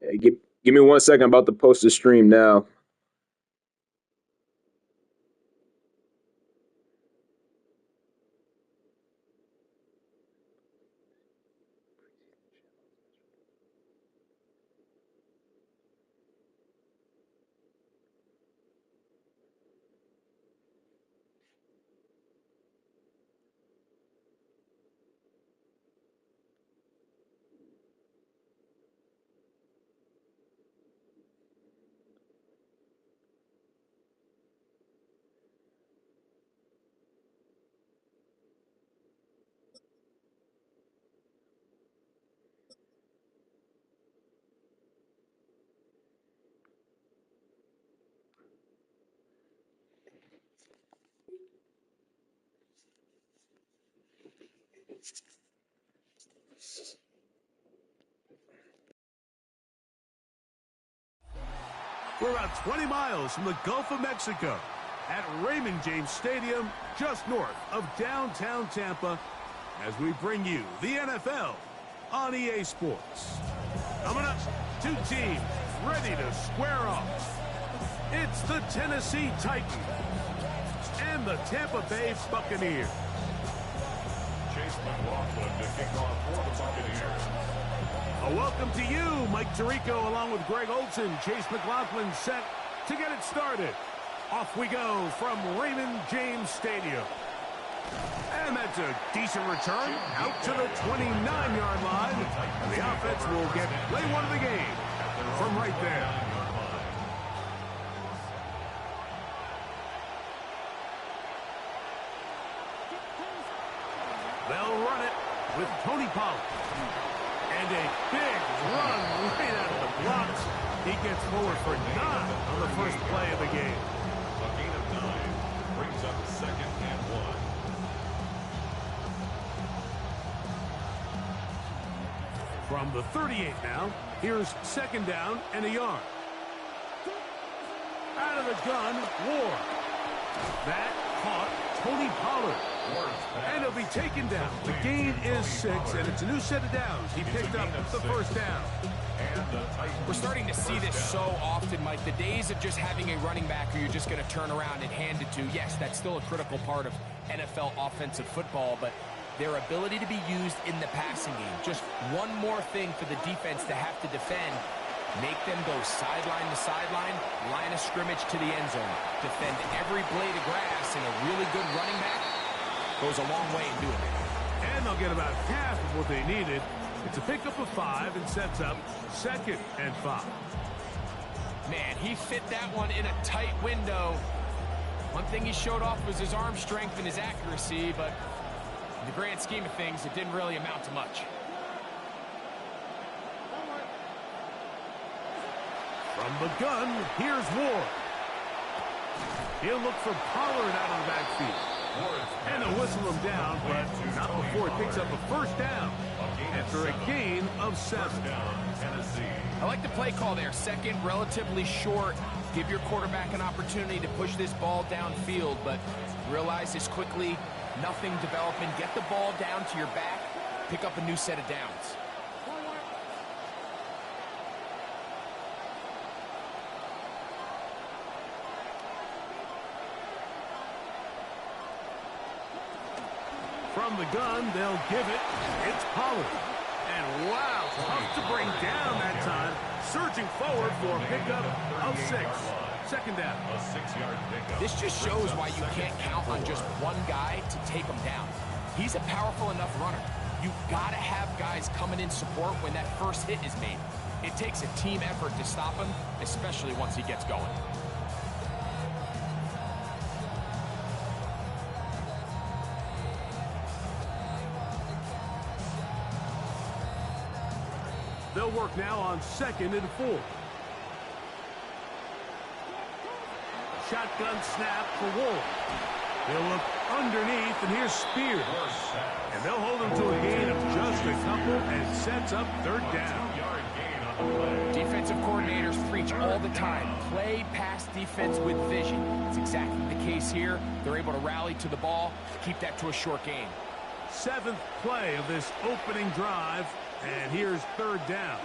Hey, give me 1 second. I'm about to post the stream now. We're about 20 miles from the Gulf of Mexico at Raymond James Stadium, just north of downtown Tampa, as we bring you the NFL on EA Sports. Coming up, two teams ready to square off. It's the Tennessee Titans and the Tampa Bay Buccaneers. Chase McLaughlin to kick off for the Buccaneers. A welcome to you, Mike Tirico, along with Greg Olson. Chase McLaughlin set to get it started. Off we go from Raymond James Stadium. And that's a decent return out to the 29-yard line. And the offense will get play one of the game from right there. They'll run it with Tony Pollard. And a big run right out of the blocks. He gets forward for 9 on the first play of the game. A gain of 9 brings up second and 1. From the 38 now, here's second down and a yard. Out of the gun, Ward. That caught Tony Pollard. And he'll be taken down. The gain is 6, and it's a new set of downs. He picked up the first down. We're starting to see this so often, Mike. The days of just having a running back who you're just going to turn around and hand it to, yes, that's still a critical part of NFL offensive football, but their ability to be used in the passing game, just one more thing for the defense to have to defend, make them go sideline to sideline, line of scrimmage to the end zone, defend every blade of grass, and a really good running back goes a long way in doing it. And they'll get about half of what they needed. It's a pickup of 5 and sets up second and 5. Man, he fit that one in a tight window. One thing he showed off was his arm strength and his accuracy, but in the grand scheme of things, it didn't really amount to much. From the gun, here's Ward. He'll look for Pollard out of the backfield. And they'll whistle him down, but not before he picks up a first down after a gain of 7. I like the play call there. Second, relatively short. Give your quarterback an opportunity to push this ball downfield, but realize this quickly, nothing developing. Get the ball down to your back, pick up a new set of downs. From the gun, they'll give it. It's Pollard. And wow, tough to bring down that time. Surging forward for a pickup of 6. Second down. A 6-yard pickup. This just shows why you can't count on just one guy to take him down. He's a powerful enough runner. You've got to have guys coming in support when that first hit is made. It takes a team effort to stop him, especially once he gets going. They'll work now on second and 4. Shotgun snap for Ward. He'll look underneath, and here's Spears. And they'll hold him to a gain of just a couple and sets up third down. Defensive coordinators preach all the time. Play pass defense with vision. It's exactly the case here. They're able to rally to the ball, keep that to a short gain. 7th play of this opening drive, and here's third down.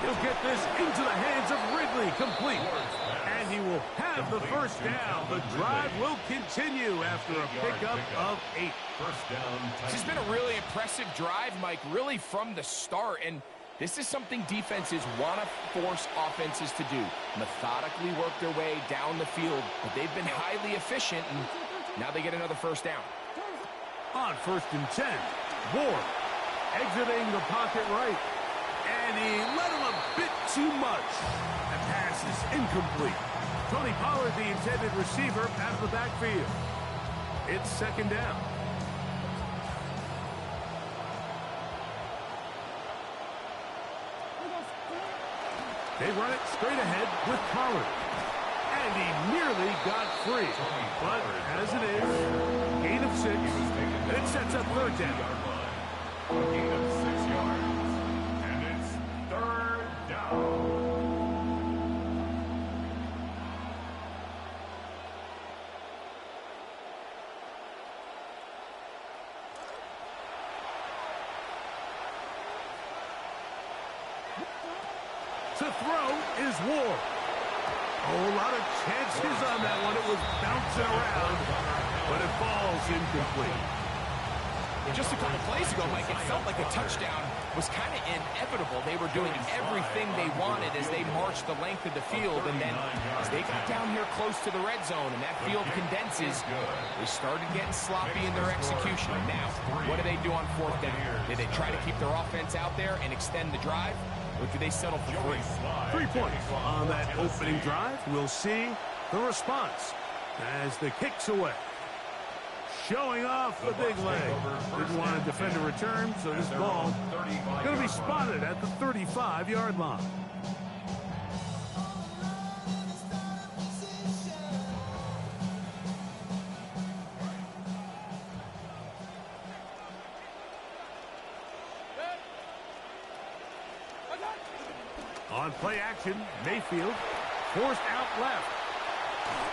He'll get this into the hands of Ridley, complete. And he will have the first down. The drive will continue after a pickup of 8. First down. This has been a really impressive drive, Mike, really from the start. And this is something defenses want to force offenses to do. Methodically work their way down the field. But they've been highly efficient, and now they get another first down. On 1st and 10, Ward exiting the pocket right. And he let him a bit too much. The pass is incomplete. Tony Pollard, the intended receiver, out of the backfield. It's 2nd down. They run it straight ahead with Pollard. And he nearly got free. But as it is, gain of 6. And it sets up 3rd down. A gain of 6 yards. And it's 3rd down. To throw is Ward. A lot of chances on that one. It was bouncing around, but it falls incomplete. Just a couple plays ago, Mike, it felt like a touchdown was kind of inevitable. They were doing everything they wanted as they marched the length of the field, and then as they got down here close to the red zone and that field condenses, they started getting sloppy in their execution. Now, what do they do on 4th down? Did they try to keep their offense out there and extend the drive, or do they settle for 3? 3 points on that opening drive. We'll see the response as the kick's away. Showing off the big leg. Didn't want to defend a return, so this ball going to be spotted at the 35-yard line. On play action, Mayfield forced out left.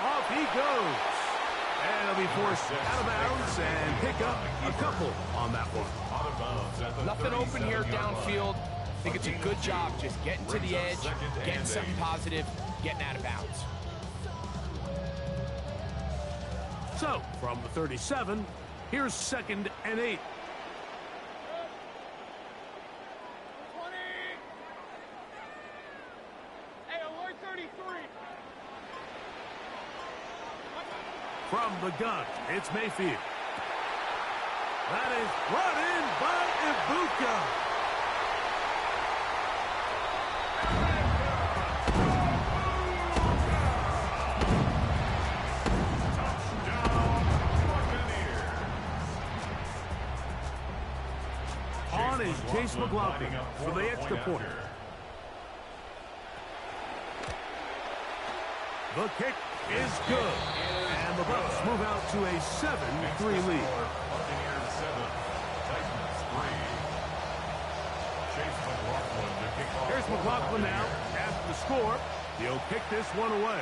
Off he goes. And he'll be forced out of bounds and pick up a couple on that one. Nothing open here downfield. I think it's a good job just getting to the edge, getting something positive, getting out of bounds. So, from the 37, here's 2nd and 8. From the gun, it's Mayfield. That is brought in by Ibuka. Touchdown, Buccaneers. On is Chase McLaughlin for the extra point. The kick is good. And the Bucs move out to a 7-3 lead. Buccaneers 7, Titans 3. Chase McLaughlin to kick off. Here's McLaughlin now after the score. He'll kick this one away.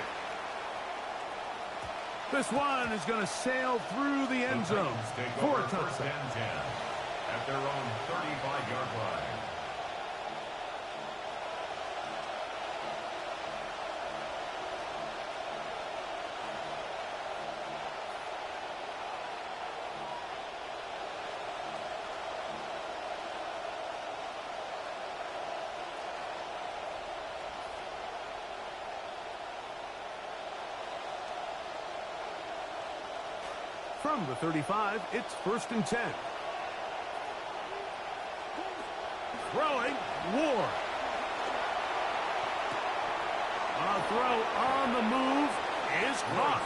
This one is going to sail through the end zone for a touchdown. At their own 35-yard line. From the 35, it's 1st and 10. Throwing, Ward. A throw on the move is caught.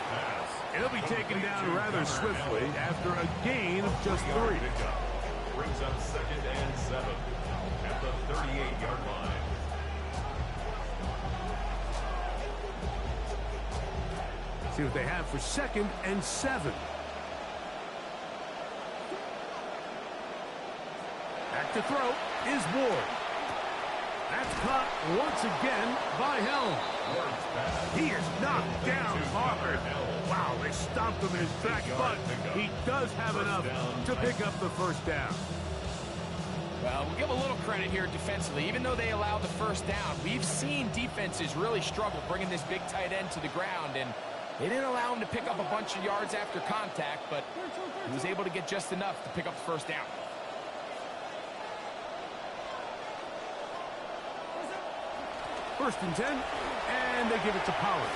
It'll be taken down rather swiftly after a gain of just 3. Brings up 2nd and 7 at the 38-yard line. See what they have for 2nd and 7. Back to throw is Ward. That's caught once again by Helm. He is knocked down hard. Wow, they stopped him in his tracks, but he does have enough to pick up the first down. Well, we'll give a little credit here defensively. Even though they allowed the first down, we've seen defenses really struggle bringing this big tight end to the ground, and they didn't allow him to pick up a bunch of yards after contact, but he was able to get just enough to pick up the first down. First and 10, and they give it to Pollard.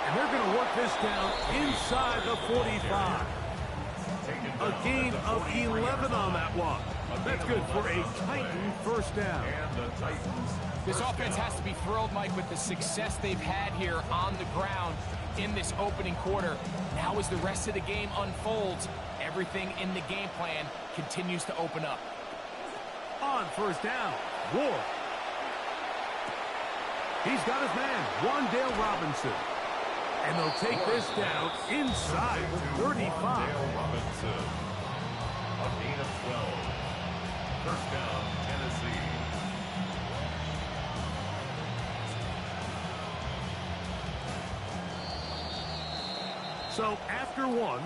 And they're going to work this down inside the 45. A gain of 11 on that one. That's good for a Titan first down. This offense has to be thrilled, Mike, with the success they've had here on the ground in this opening quarter. Now as the rest of the game unfolds, everything in the game plan continues to open up. On first down, Ward. He's got his man, Wan'Dale Robinson. And they'll take this down inside the 35. Robinson. A gain of 12. First down, Tennessee. So after one,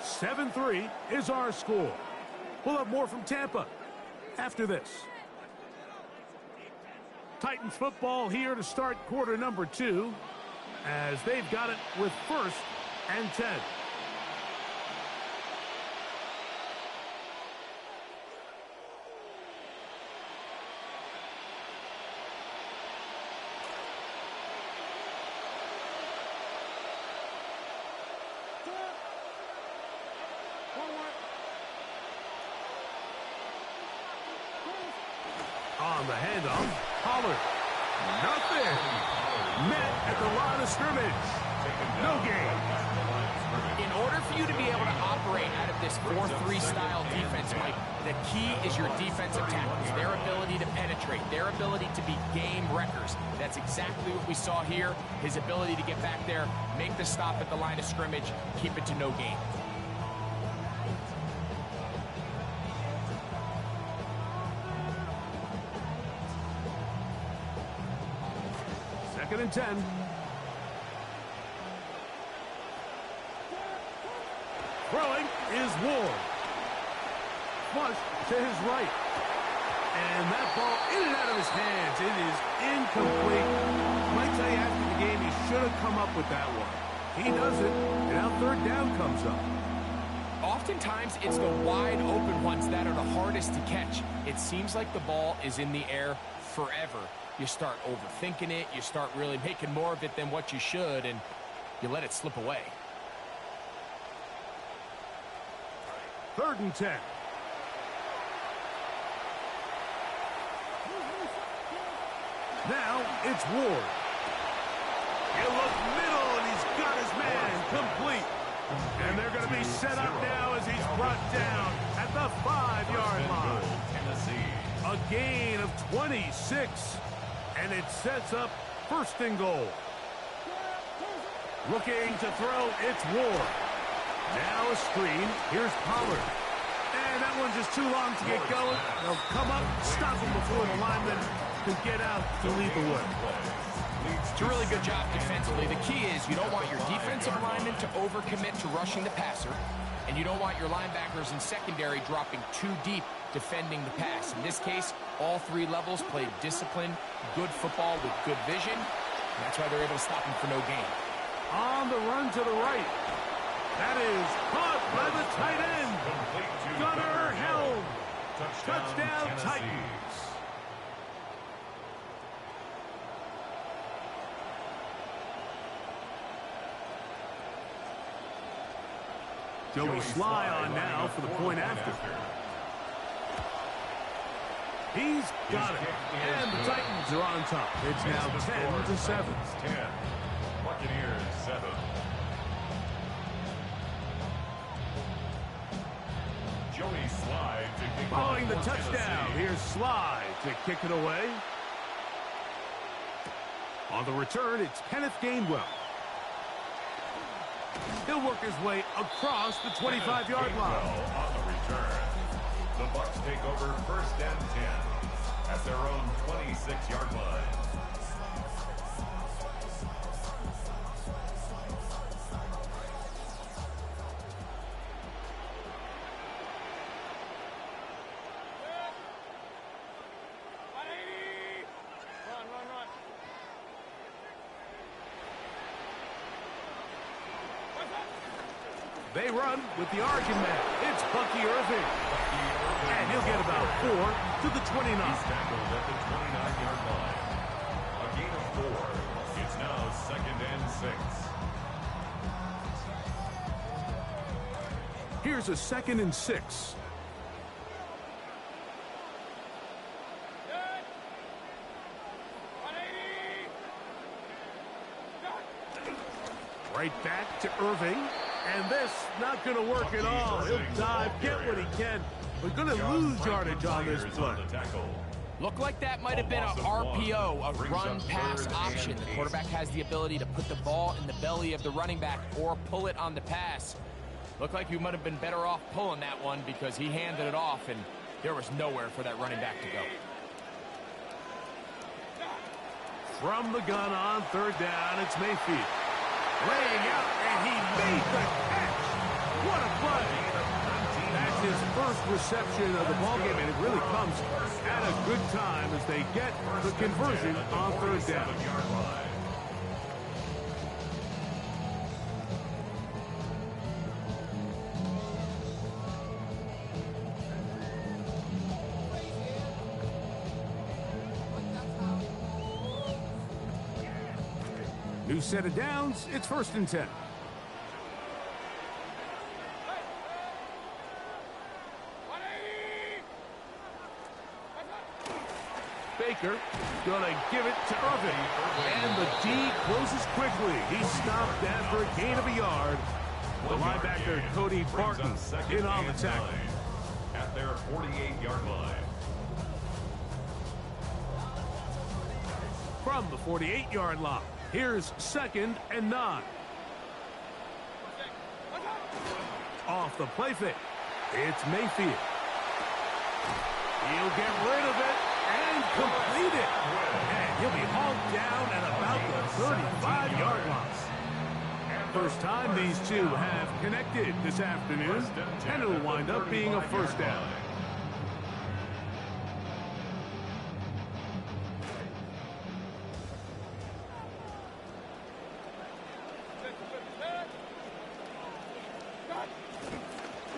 7-3 is our score. We'll have more from Tampa after this. Titans football here to start quarter number 2 as they've got it with first and 10. On the handoff, Pollard. Nothing. Met at the line of scrimmage. No gain. In order for you to be able to operate out of this 4-3 style defense, Mike, the key is your defensive tackles, their ability to penetrate, their ability to be game wreckers. That's exactly what we saw here. His ability to get back there, make the stop at the line of scrimmage, keep it to no gain. Second and 10. Throwing is Ward. Flush to his right. And that ball in and out of his hands. It is incomplete. I might tell you after the game he should have come up with that one. He doesn't, and now third down comes up. Oftentimes, it's the wide open ones that are the hardest to catch. It seems like the ball is in the air forever. You start overthinking it, you start really making more of it than what you should, and you let it slip away. Third and 10. Now it's Ward. He'll look middle, and he's got his man complete. And they're going to be set up now as he's brought down at the 5-yard line. A gain of 26, and it sets up first and goal. Looking to throw, it's Ward. Now a screen. Here's Pollard. And that one's just too long to get going. They'll come up, stop him before the lineman can get out to lead the way. It's a really good job defensively. The key is you don't want your defensive linemen to overcommit to rushing the passer, and you don't want your linebackers in secondary dropping too deep defending the pass. In this case, all three levels played disciplined, good football with good vision. And that's why they're able to stop him for no gain. On the run to the right. That is caught by the tight end. Gunnar Helm. Touchdown Titans. Joey Sly on now for the point after. He's got it. And the Titans are on top. It's now 10-7. 10. Buccaneers 7. Joey Sly to kick Following the off for touchdown, Tennessee. here's Sly to kick it away. On the return, it's Kenneth Gainwell. He'll work his way across the 25-yard line. On the return, the Bucs take over first and 10 at their own 26-yard line. They run with the Oregon man. It's Bucky Irving. And he'll get about 4 to the 29. He's tackled at the 29-yard line. A gain of 4. It's now 2nd and 6. Here's a 2nd and 6. Right back to Irving. And this not going to work at all. He'll dive, get what he can. We're going to lose yardage on this play. Looked like that might have been a RPO, a run-pass option. The quarterback has the ability to put the ball in the belly of the running back or pull it on the pass. Looked like you might have been better off pulling that one because he handed it off, and there was nowhere for that running back to go. From the gun on 3rd down, it's Mayfield. Laying out, and he made the catch. What a play. That's his first reception of the ballgame, and it really comes at a good time as they get the conversion on 3rd down. New set of downs, it's 1st and 10. Baker gonna give it to Irving. And the D closes quickly. He stopped after a gain of a yard. The linebacker, Cody Barton, in on the tackle. At their 48-yard line. From the 48-yard line. Here's 2nd and 9. Off the play fake. It's Mayfield. He'll get rid of it and complete it. And he'll be hauled down at about the 35-yard line. First time these two have connected this afternoon, and it'll wind up being a 1st down.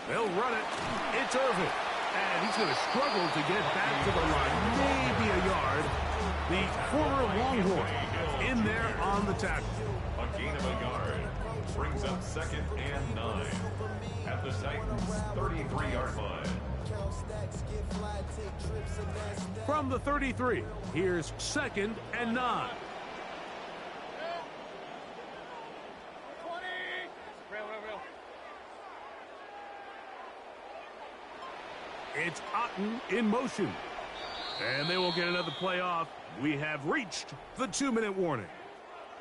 They'll run it. It's Irving. And he's going to struggle to get back to the line. Maybe a yard. The former Longhorn in there on the tackle. A gain of a yard. Brings up 2nd and 9. At the Titans' 33-yard line. From the 33, here's 2nd and 9. It's Otten in motion. And they will get another play off. We have reached the 2-minute warning.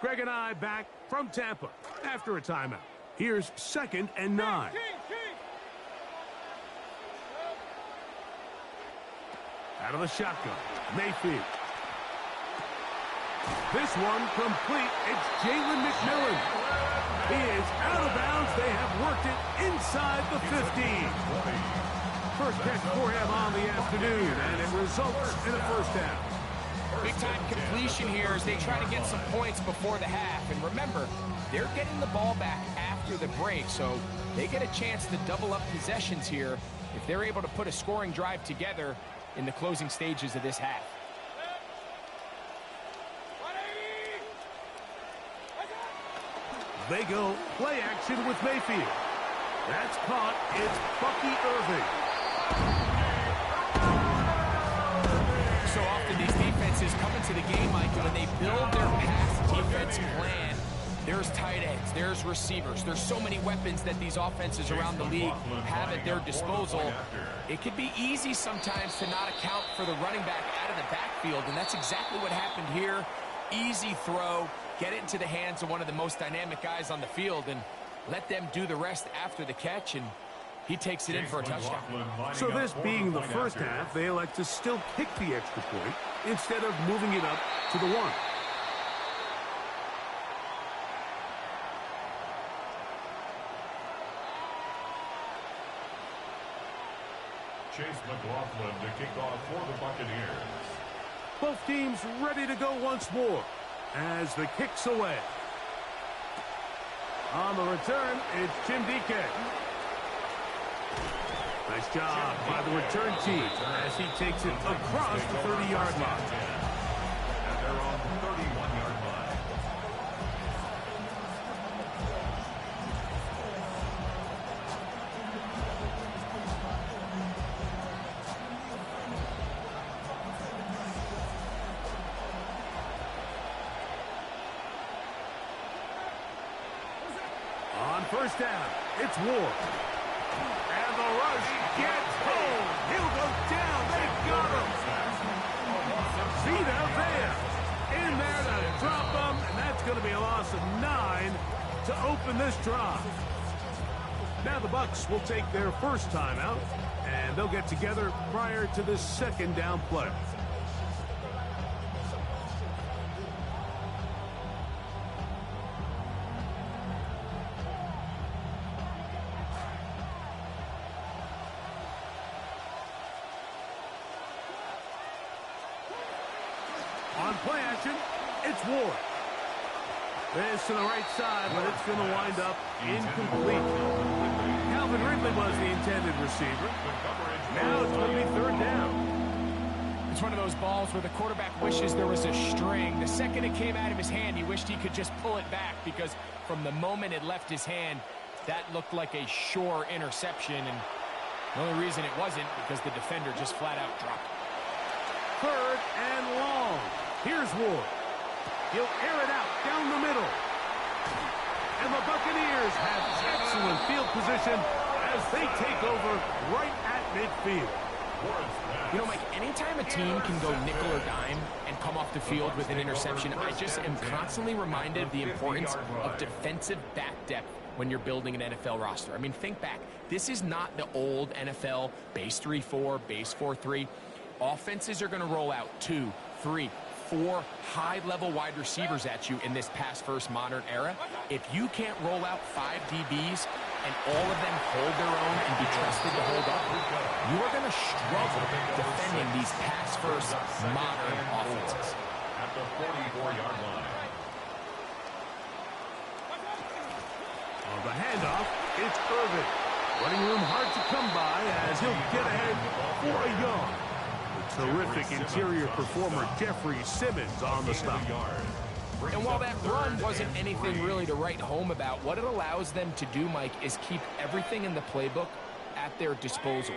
Greg and I back from Tampa after a timeout. Here's 2nd and 9. Out of the shotgun, Mayfield. This one complete. It's Jalen McMillan. He is out of bounds. They have worked it inside the 15. First catch for him on the afternoon, and it results in a 1st down. Big-time completion here as they try to get some points before the half. And remember, they're getting the ball back after the break, so they get a chance to double up possessions here if they're able to put a scoring drive together in the closing stages of this half. They go play action with Mayfield. That's caught. It's Bucky Irving. So often these defenses come into the game, Michael, and they build their pass defense plan. There's tight ends, there's receivers. There's so many weapons that these offenses around the league have at their disposal. It could be easy sometimes to not account for the running back out of the backfield, and that's exactly what happened here. Easy throw, get it into the hands of one of the most dynamic guys on the field, and let them do the rest after the catch, and he takes it in for a touchdown. So this being the first half, they elect to still kick the extra point instead of moving it up to the 1. Chase McLaughlin to kick off for the Buccaneers. Both teams ready to go once more as the kick's away. On the return, it's Jim DK. Nice job by the return team as he takes it across the 30-yard line. At their own 31-yard line. On first down, it's Ward. And the rush gets home. He'll go down. They got him. Feet out there. In there to drop him. And that's going to be a loss of 9 to open this drive. Now the Bucs will take their first timeout. And they'll get together prior to this second down play. On play action, it's Ward. This to the right side, but it's going to wind up incomplete. Calvin Ridley was the intended receiver. Now it's going to be third down. It's one of those balls where the quarterback wishes there was a string. The second it came out of his hand, he wished he could just pull it back because from the moment it left his hand, that looked like a sure interception. And the only reason it wasn't because the defender just flat out dropped it. Third and long. Here's Ward. He'll air it out down the middle. And the Buccaneers have excellent field position as they take over right at midfield. You know, Mike, anytime a team can go nickel or dime and come off the field with an interception, I just am constantly reminded of the importance of defensive back depth when you're building an NFL roster. I mean, think back. This is not the old NFL base 3-4, base 4-3. Offenses are going to roll out 2, 3, 4 high-level wide receivers at you in this pass-first modern era. If you can't roll out 5 DBs and all of them hold their own and be trusted to hold up, you are going to struggle defending these pass-first modern offenses. At the 44-yard line. On the handoff, it's Irvin. Running room hard to come by as he'll get ahead for a yard. Terrific interior performer Jeffrey Simmons on the stop. And while that run wasn't anything really to write home about, what it allows them to do, Mike, is keep everything in the playbook at their disposal.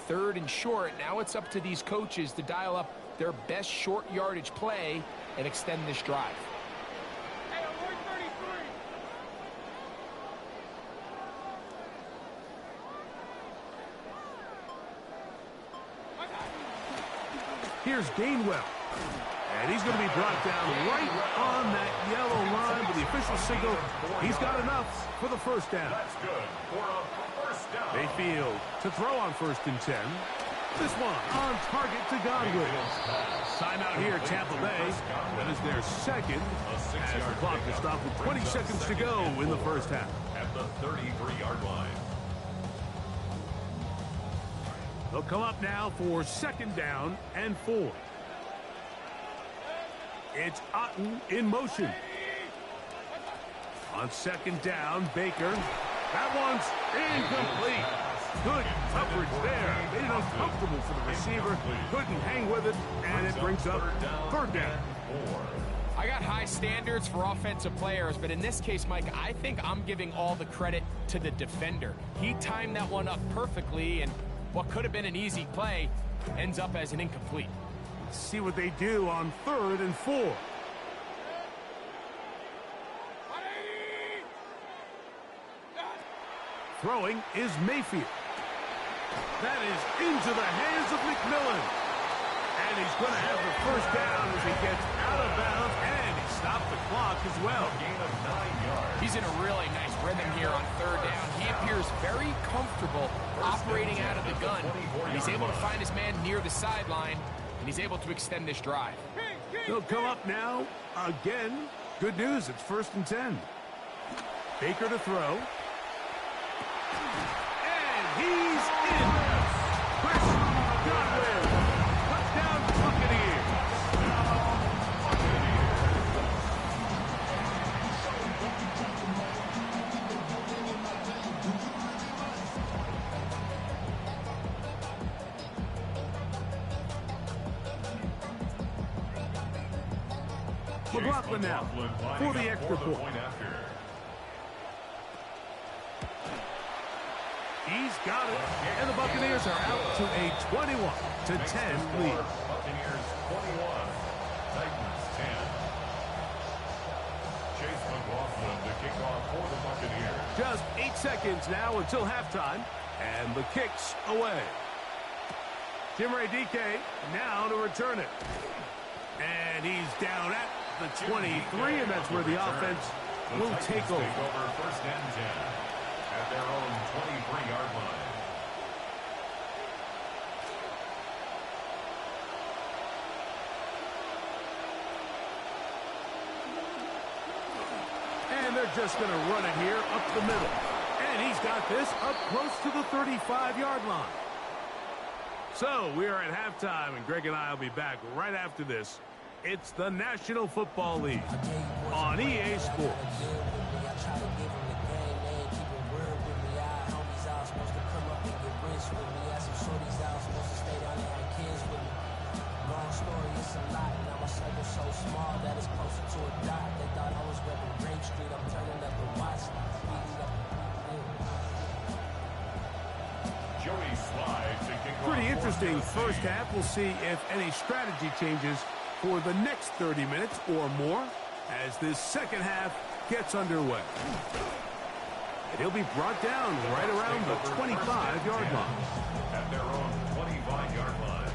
Third and short, now it's up to these coaches to dial up their best short yardage play and extend this drive. Here's Gainwell. And he's going to be brought down right on that yellow line with the official signal. He's got enough for the first down. That's good for a first down. Mayfield to throw on 1st and 10. This one on target to Godwin. Timeout here, Tampa Bay. That is their second. As the clock is stopped with 20 seconds to go in the first half. At the 33-yard line. They'll come up now for 2nd down and 4. It's Otten in motion. On 2nd down, Baker. That one's incomplete. Good coverage there. Made it uncomfortable for the receiver. Couldn't hang with it, and it brings up 3rd down. I got high standards for offensive players, but in this case, Mike, I think I'm giving all the credit to the defender. He timed that one up perfectly, and what could have been an easy play ends up as an incomplete. Let's see what they do on 3rd and 4. Throwing is Mayfield. That is into the hands of McMillan. And he's going to have the first down as he gets out of bounds, and he stopped the clock as well. Gain of 9 yards. He's in a really nice rhythm here on 3rd down. He appears very comfortable operating out of the gun. And he's able to find his man near the sideline, and he's able to extend this drive. They'll come up now again. Good news, it's 1st and 10. Baker to throw. And he's in. Chris Godwin. Touchdown, Buccaneers. McLaughlin now for the extra point. He's got it, and the Buccaneers are out to a 21-10 lead. Buccaneers 21, Titans 10. Chase McLaughlin to kick off for the Buccaneers. Just 8 seconds now until halftime, and the kick's away. Jimmy DK now to return it. And he's down at the 23, and that's where the offense will take over. First and 10 at their own 23-yard line. And they're just going to run it here up the middle. And he's got this up close to the 35-yard line. So we are at halftime, and Greg and I will be back right after this. It's the National Football League on EA Sports. Pretty interesting first half. We'll see if any strategy changes for the next 30 minutes or more as this second half gets underway. He'll be brought down right around the 25-yard line. At their own 25-yard line.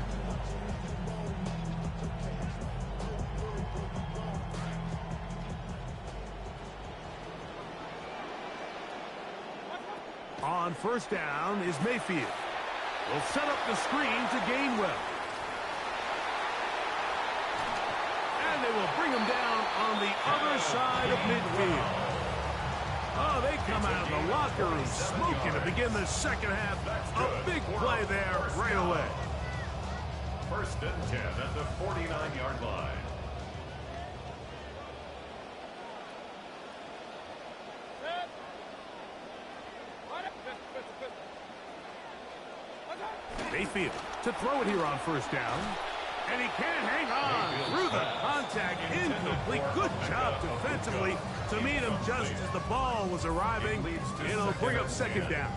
On first down is Mayfield. Will set up the screen to Gainwell. And they will bring him down on the other side of midfield. Oh, they come out of the locker room smoking to begin the second half. A big play there right away. First and 10 at the 49-yard line. Mayfield to throw it here on first down. And he can't hang on through the contact. Incomplete. Good job defensively to meet him just as the ball was arriving. It'll bring up second down.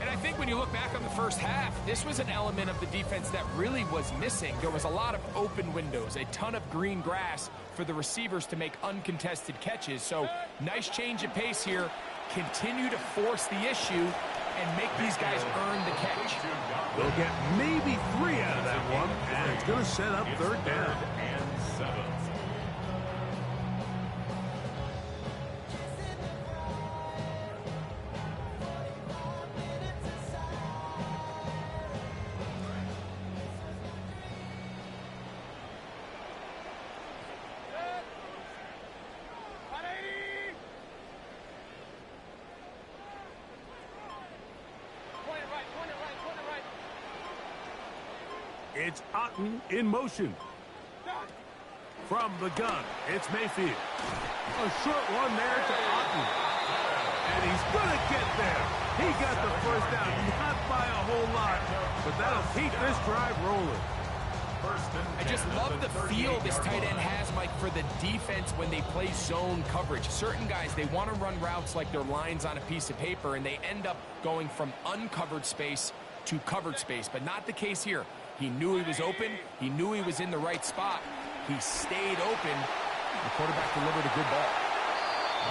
And I think when you look back on the first half, this was an element of the defense that really was missing. There was a lot of open windows, a ton of green grass for the receivers to make uncontested catches. So nice change of pace here. Continue to force the issue and make these guys earn the catch. They'll get maybe 3 out of that one, and it's going to set up third down. And 7. It's Otten in motion. From the gun, it's Mayfield. A short one there to Otten. And he's going to get there. He got the first down, not by a whole lot, but that'll keep this drive rolling. I just love the feel this tight end has, Mike, for the defense when they play zone coverage. Certain guys, they want to run routes like they're lines on a piece of paper, and they end up going from uncovered space to covered space, but not the case here. He knew he was open. He knew he was in the right spot. He stayed open. The quarterback delivered a good ball.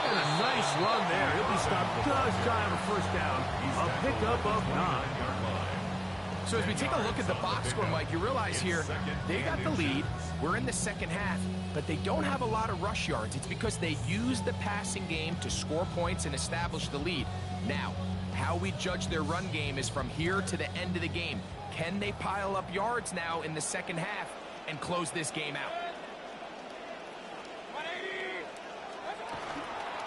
And a nice run there. He'll be stopped just shy of a first down. A pickup of 9. So as we take a look at the box score, Mike, you realize here they got the lead. We're in the second half, but they don't have a lot of rush yards. It's because they use the passing game to score points and establish the lead. Now, how we judge their run game is from here to the end of the game. Can they pile up yards now in the second half and close this game out?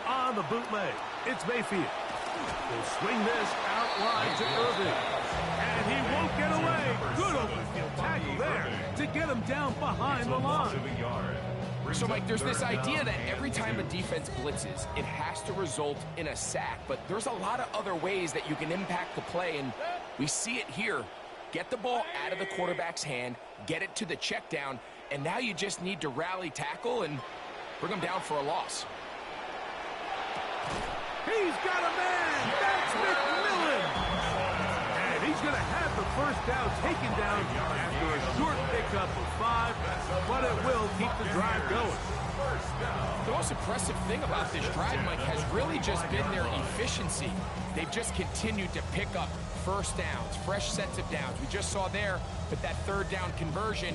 On the bootleg, it's Mayfield. He'll swing this out wide to Irvin. And he won't get away. Good open field tackle there to get him down behind the line. So, Mike, there's this idea that every time a defense blitzes, it has to result in a sack. But there's a lot of other ways that you can impact the play, and we see it here. Get the ball out of the quarterback's hand, get it to the check down, and now you just need to rally tackle and bring them down for a loss. He's got a man. That's McMillan. And he's going to have the first down taken down after a short pickup of 5, but it will keep the drive going. The most impressive thing about this drive, Mike, has really just been their efficiency. They've just continued to pick up first downs, fresh sets of downs. We just saw there with that third down conversion,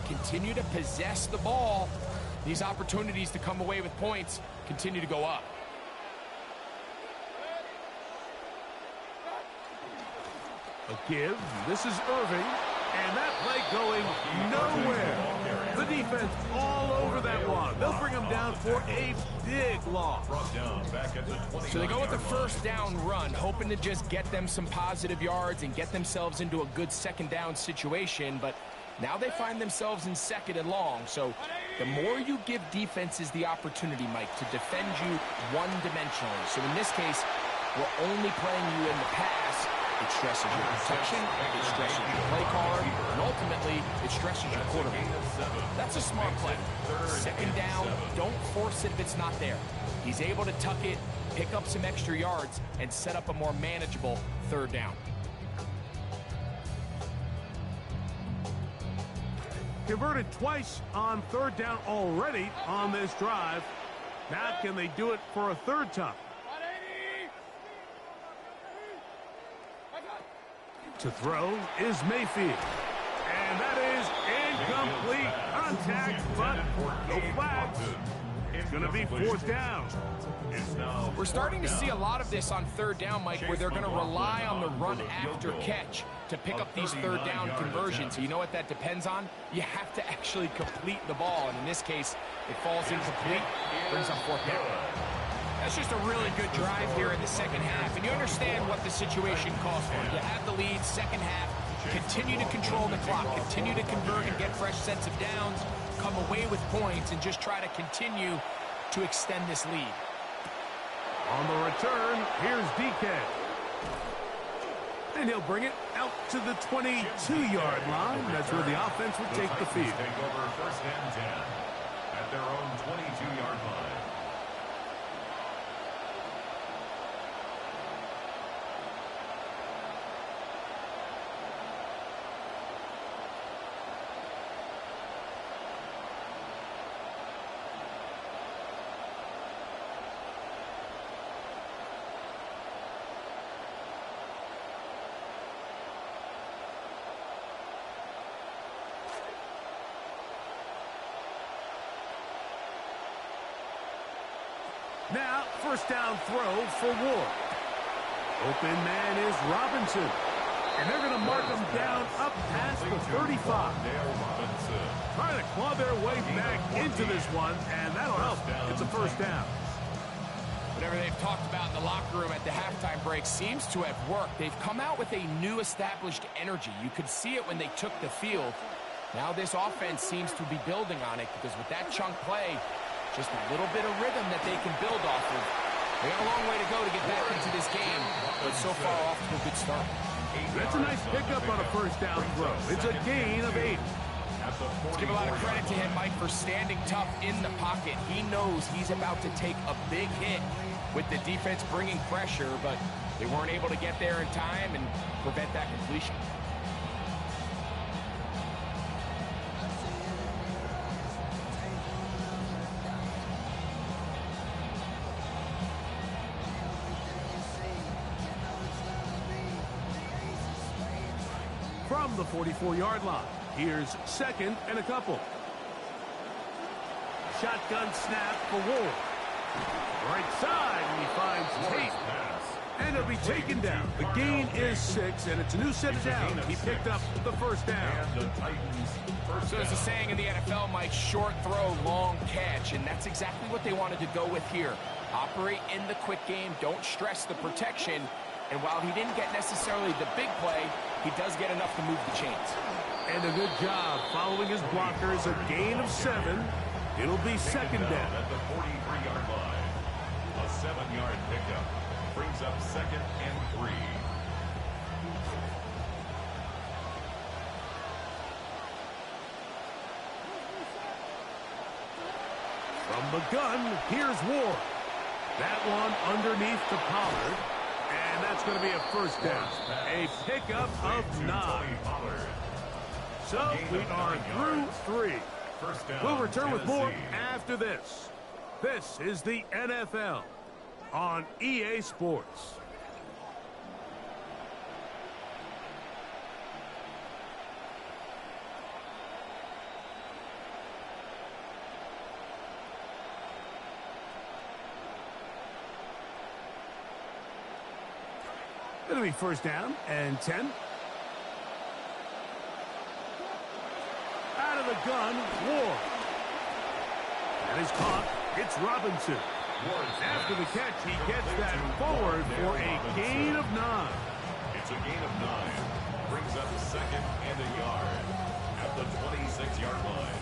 continue to possess the ball. These opportunities to come away with points continue to go up. A give. This is Irving. And that play going nowhere. The defense all over that one. They'll bring them down for a big loss. So they go with the first down run, hoping to just get them some positive yards and get themselves into a good second down situation. But now they find themselves in second and long. So the more you give defenses the opportunity, Mike, to defend you one-dimensionally. So in this case, we're only playing you in the pass. It stresses your protection, it stresses your play card, and ultimately, it stresses your quarterback. That's a smart play. Second down, don't force it if it's not there. He's able to tuck it, pick up some extra yards, and set up a more manageable third down. Converted twice on third down already on this drive. Now can they do it for a third time? To throw is Mayfield. And that is incomplete contact, but no flags. It's going to be fourth down. We're starting to see a lot of this on third down, Mike, where they're going to rely on the run after catch to pick up these third down conversions. So you know what that depends on? You have to actually complete the ball. And in this case, it falls incomplete, brings up fourth down. That's just a really good drive here in the second half. And you understand what the situation calls for. You have the lead, second half, continue to control the clock, continue to convert and get fresh sets of downs, come away with points, and just try to continue to extend this lead. On the return, here's DK. And he'll bring it out to the 22-yard line. That's where the offense will take the field. Take over first and 10 at their own 22-yard line. Now, first down throw for Ward. Open man is Robinson. And they're going to mark him down up past the 35. Trying to claw their way back into this one, and that'll help. It's a first down. Whatever they've talked about in the locker room at the halftime break seems to have worked. They've come out with a new established energy. You could see it when they took the field. Now this offense seems to be building on it because with that chunk play, just a little bit of rhythm that they can build off of. They got a long way to go to get back into this game, but so far off to a good start. That's a nice pickup on a first down throw. It's a gain of 8. Let's give a lot of credit to him, Mike, for standing tough in the pocket. He knows he's about to take a big hit with the defense bringing pressure, but they weren't able to get there in time and prevent that completion. From the 44-yard line, here's second and a couple. Shotgun snap for Ward. Right side, and he finds Tate. And he'll be taken down. The gain is 6, and it's a new set of downs. He picked up the first down. So there's a saying in the NFL, Mike, short throw, long catch, and that's exactly what they wanted to go with here. Operate in the quick game, don't stress the protection, and while he didn't get necessarily the big play, he does get enough to move the chains. And a good job following his blockers, a gain of 7. It'll be second down. At the 43-yard line, a 7-yard pickup brings up second and 3. From the gun, here's Ward. That one underneath to Pollard. And that's going to be a first down. A pickup of 9. So we are through 3. We'll return with more after this. This is the NFL on EA Sports. It'll be first down and 10. Out of the gun, Ward. That is caught. It's Robinson. After the catch, he gets that forward for a gain of 9. It's a gain of 9. Brings up second and a yard at the 26-yard line.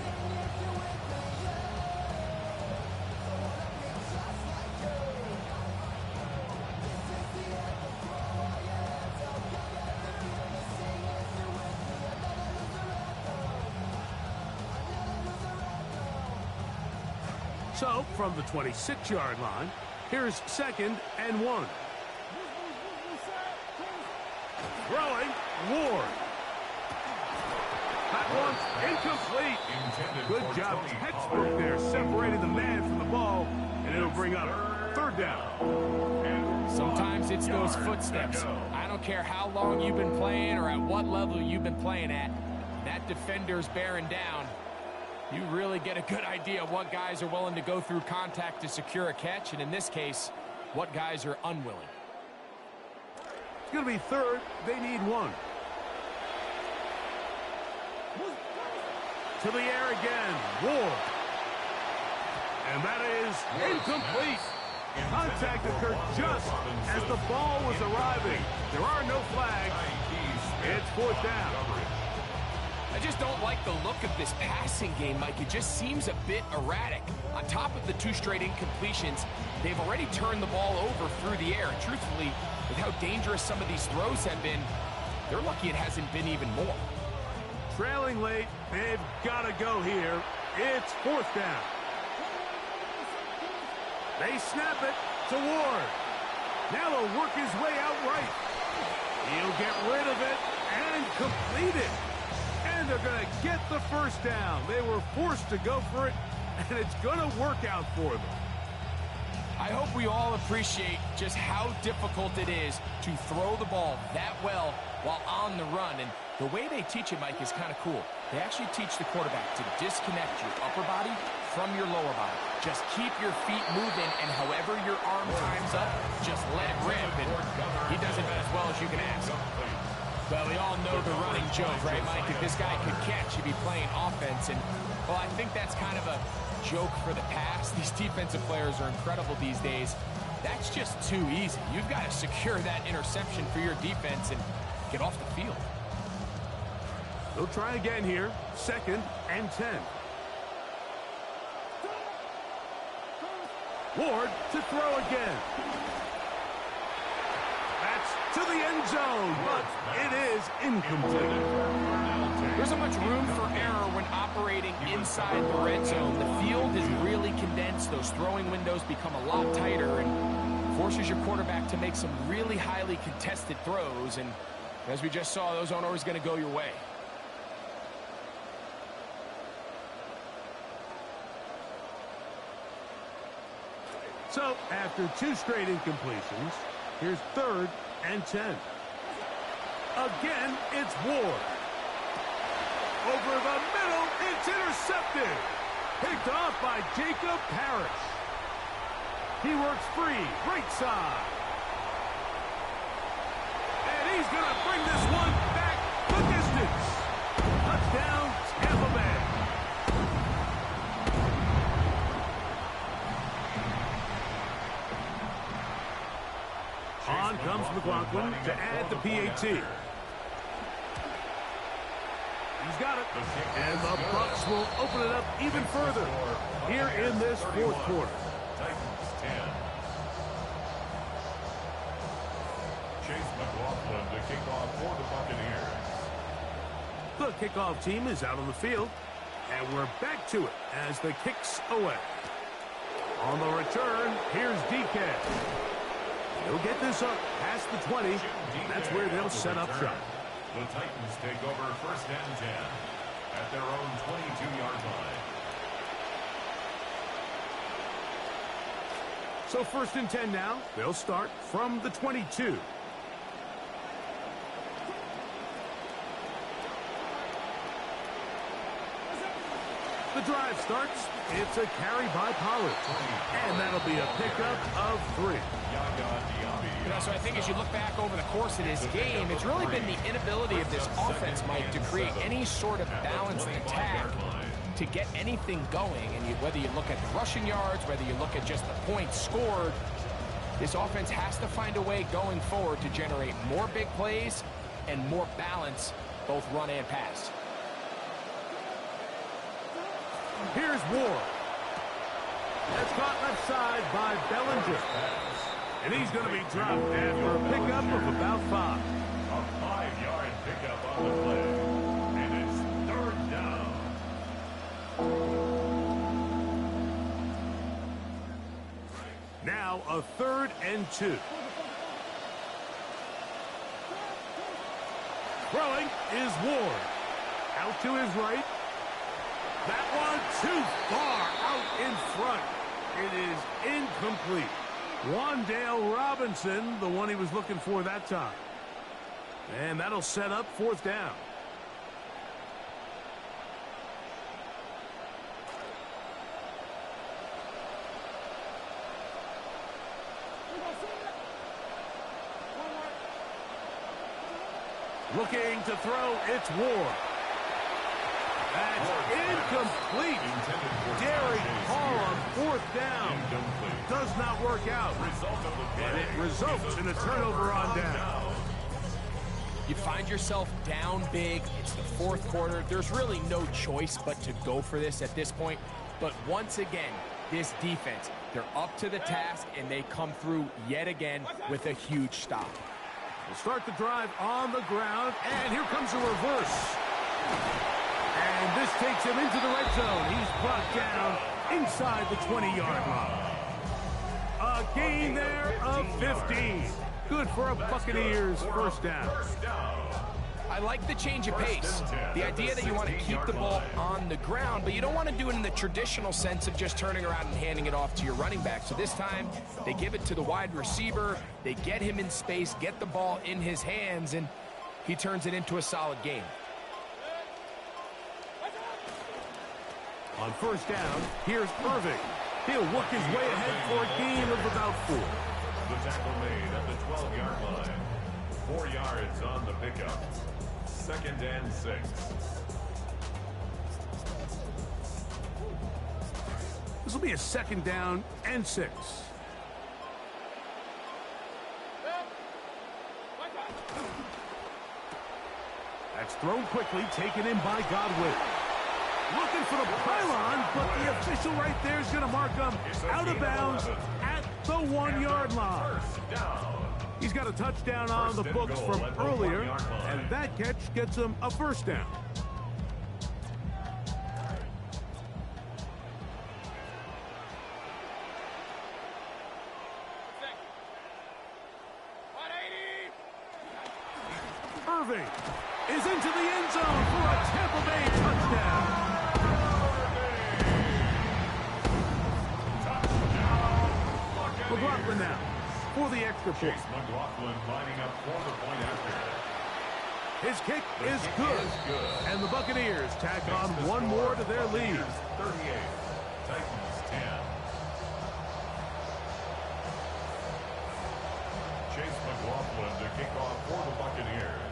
So, from the 26-yard line, here's second and 1. Throwing, Ward. That one's incomplete. Good job, textbook there, separating the man from the ball, and it'll bring up third down. Sometimes it's those footsteps. I don't care how long you've been playing or at what level you've been playing at. That defender's bearing down. You really get a good idea of what guys are willing to go through contact to secure a catch, and in this case, what guys are unwilling. It's going to be third. They need 1. To the air again. Ward. And that is incomplete. Contact occurred just as the ball was arriving. There are no flags. It's fourth down. I just don't like the look of this passing game, Mike. It just seems a bit erratic. On top of the 2 straight incompletions, they've already turned the ball over through the air. And truthfully, with how dangerous some of these throws have been, they're lucky it hasn't been even more. Trailing late, they've got to go here. It's fourth down. They snap it to Ward. Now he'll work his way out right. He'll get rid of it and complete it. And they're going to get the first down. They were forced to go for it, and it's going to work out for them. I hope we all appreciate just how difficult it is to throw the ball that well while on the run. And the way they teach it, Mike, is kind of cool. They actually teach the quarterback to disconnect your upper body from your lower body. Just keep your feet moving, and however your arm times up, just let it rip. And he does it about as well as you can ask. Well, we all know the running joke, right, Mike? If this guy could catch, he'd be playing offense. And, well, I think that's kind of a joke for the past. These defensive players are incredible these days. That's just too easy. You've got to secure that interception for your defense and get off the field. They'll try again here. Second and 10. Ward to throw again. That's to the end zone, but it is incomplete. There's not much room for error when operating inside the red zone. The field is really condensed. Those throwing windows become a lot tighter and forces your quarterback to make some really highly contested throws. And as we just saw, those aren't always going to go your way. So, after 2 straight incompletions, here's third and 10. Again, it's Ward. Over the middle, it's intercepted. Picked off by Jacob Parrish. He works free, right side. And he's going to bring this one back the distance. Touchdown, Tampa Bay. On comes McLaughlin to add the PAT. He's got it. And the Bucs will open it up even further here in this fourth quarter. Titans 10. Chase McLaughlin to kick off for the Buccaneers. The kickoff team is out on the field, and we're back to it as the kick's away. On the return, here's DK. He'll get this up past the 20. That's where they'll set up shop. The Titans take over first and 10 at their own 22-yard line. So first and 10 now. They'll start from the 22. The drive starts. It's a carry by Pollard. And that'll be a pickup of 3. So I think as you look back over the course of this game, it's really been the inability of this offense, Mike, to create any sort of balanced attack to get anything going. And whether you look at the rushing yards, whether you look at just the points scored, this offense has to find a way going forward to generate more big plays and more balance, both run and pass. Here's Ward. That's caught left side by Bellinger. And he's going to be dropped after a pickup of about 5. A 5-yard pickup on the play. And it's third down. Now a 3rd and 2. Throwing is Ward. Out to his right. That one too far out in front. It is incomplete. Wandale Robinson, the one he was looking for that time. And that'll set up 4th down. Looking to throw, it's Ward. That's incomplete. Derek Hall on 4th down. Does not work out. And it results in a turnover on down. You find yourself down big. It's the 4th quarter. There's really no choice but to go for this at this point. But once again, this defense, they're up to the task, and they come through yet again with a huge stop. We'll start the drive on the ground, and here comes a reverse. And this takes him into the red zone. He's brought down inside the 20-yard line. A gain there of 15. Good for a Buccaneers first down. I like the change of pace. The idea that you want to keep the ball on the ground, but you don't want to do it in the traditional sense of just turning around and handing it off to your running back. So this time, they give it to the wide receiver. They get him in space, get the ball in his hands, and he turns it into a solid game. On first down, here's Irving. He'll work his way ahead for a gain of about 4. The tackle made at the 12-yard line. 4 yards on the pickup. 2nd and 6. This will be a 2nd down and 6. That's thrown quickly, taken in by Godwin. Looking for the pylon, but the official right there is going to mark him out of bounds at the 1-yard line. He's got a touchdown on the books from earlier, and that catch gets him a first down. Irving is into the end zone for a Tampa Bay touchdown. McLaughlin now for the extra point. Chase McLaughlin lining up for the point after. His kick is good. And the Buccaneers tack on one more to their lead. 38. Titans 10. Chase McLaughlin to kick off for the Buccaneers.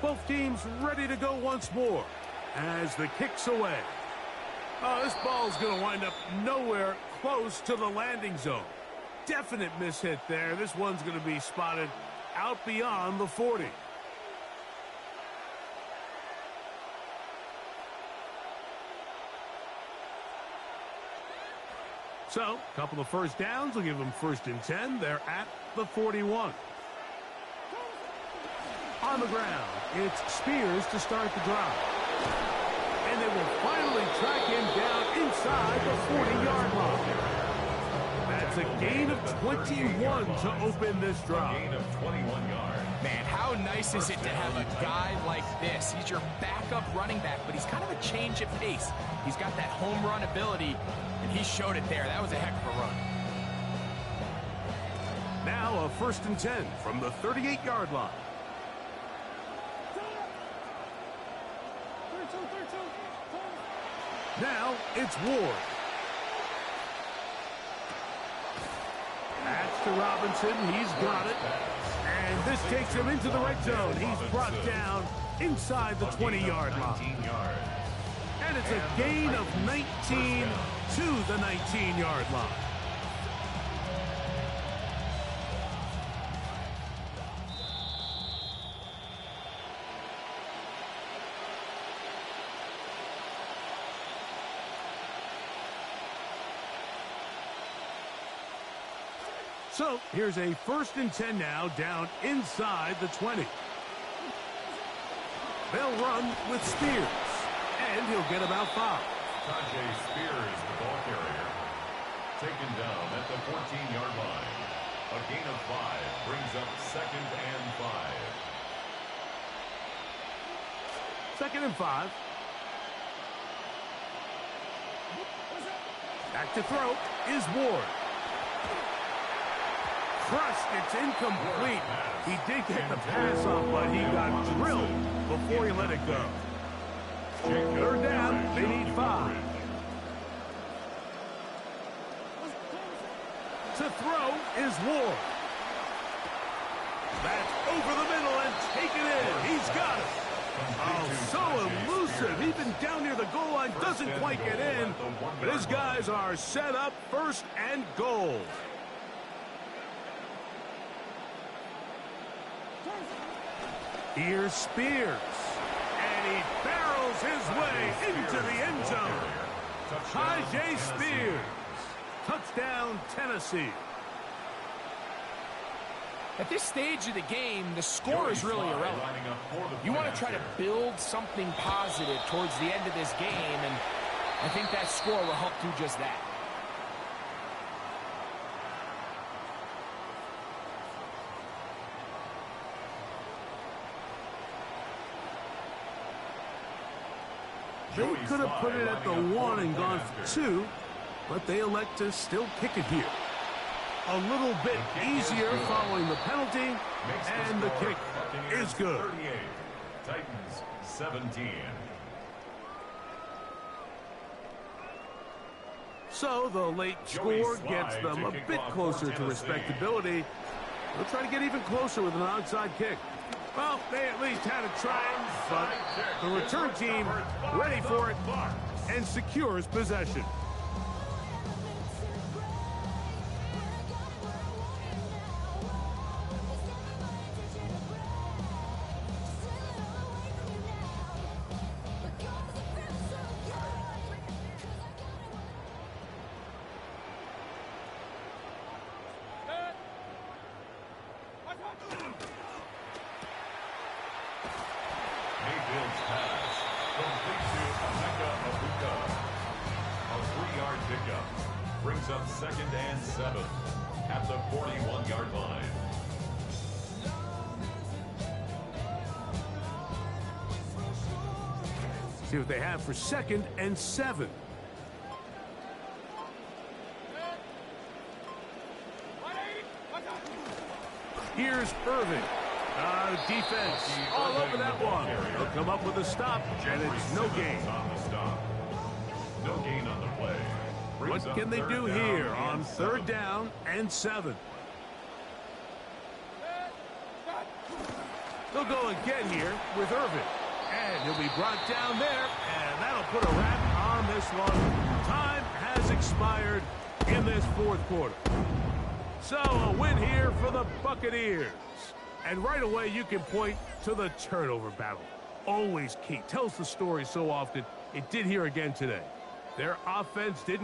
Both teams ready to go once more as the kick's away. Oh, this ball's going to wind up nowhere close to the landing zone. Definite mishit there. This one's going to be spotted out beyond the 40. So, a couple of first downs will give them 1st and 10. They're at the 41. On the ground, it's Spears to start the drive. And they will finally track him down inside the 40-yard line. it's a gain of 21 to open this drive. Gain of 21 yards. Man, how nice is it to have a guy like this? He's your backup running back, but he's kind of a change of pace. He's got that home run ability, and he showed it there. That was a heck of a run. Now a 1st and 10 from the 38-yard line. Now it's Ward. Pass to Robinson. He's got it. And this takes him into the red zone. He's brought down inside the 20-yard line. And it's a gain of 19 to the 19-yard line. So here's a 1st and 10 now, down inside the 20. They'll run with Spears, and he'll get about 5. Tajay Spears, the ball carrier, taken down at the 14-yard line. A gain of 5 brings up 2nd and 5. 2nd and 5. Back to throw is Ward. Crushed, it's incomplete. He did get the pass off, but he got drilled before he let it go. 3rd down, they need 5. To throw is Ward. That's over the middle and taken in. He's got it. Oh, so elusive. Even down near the goal line, doesn't quite get in. But his guys are set up 1st and goal. Here's Spears, and he barrels his way into the end zone. Tajay Spears, touchdown Tennessee. At this stage of the game, the score is really irrelevant. You want to try to build something positive towards the end of this game, and I think that score will help do just that. They could have put it at the 1 and gone for 2, but they elect to still kick it here. A little bit easier following the penalty, and the kick is good. 38, Titans 17. So the late score gets them a bit closer to respectability. They'll try to get even closer with an onside kick. Well, they at least had a try, but the return team ready for it and secures possession. Mayfield's pass complete to Buccaneers. A 3-yard pickup brings up 2nd and 7 at the 41-yard line. See what they have for 2nd and 7. Here's Irving. Defense all over that one. They'll come up with a stop, and it's no gain. No gain on the play. What can they do here on 3rd down and 7? They'll go again here with Irving. And he'll be brought down there, and that'll put a wrap on this one. Time has expired in this 4th quarter. So a win here for the Buccaneers. And right away, you can point to the turnover battle. Always key. Tells the story so often. It did here again today. Their offense didn't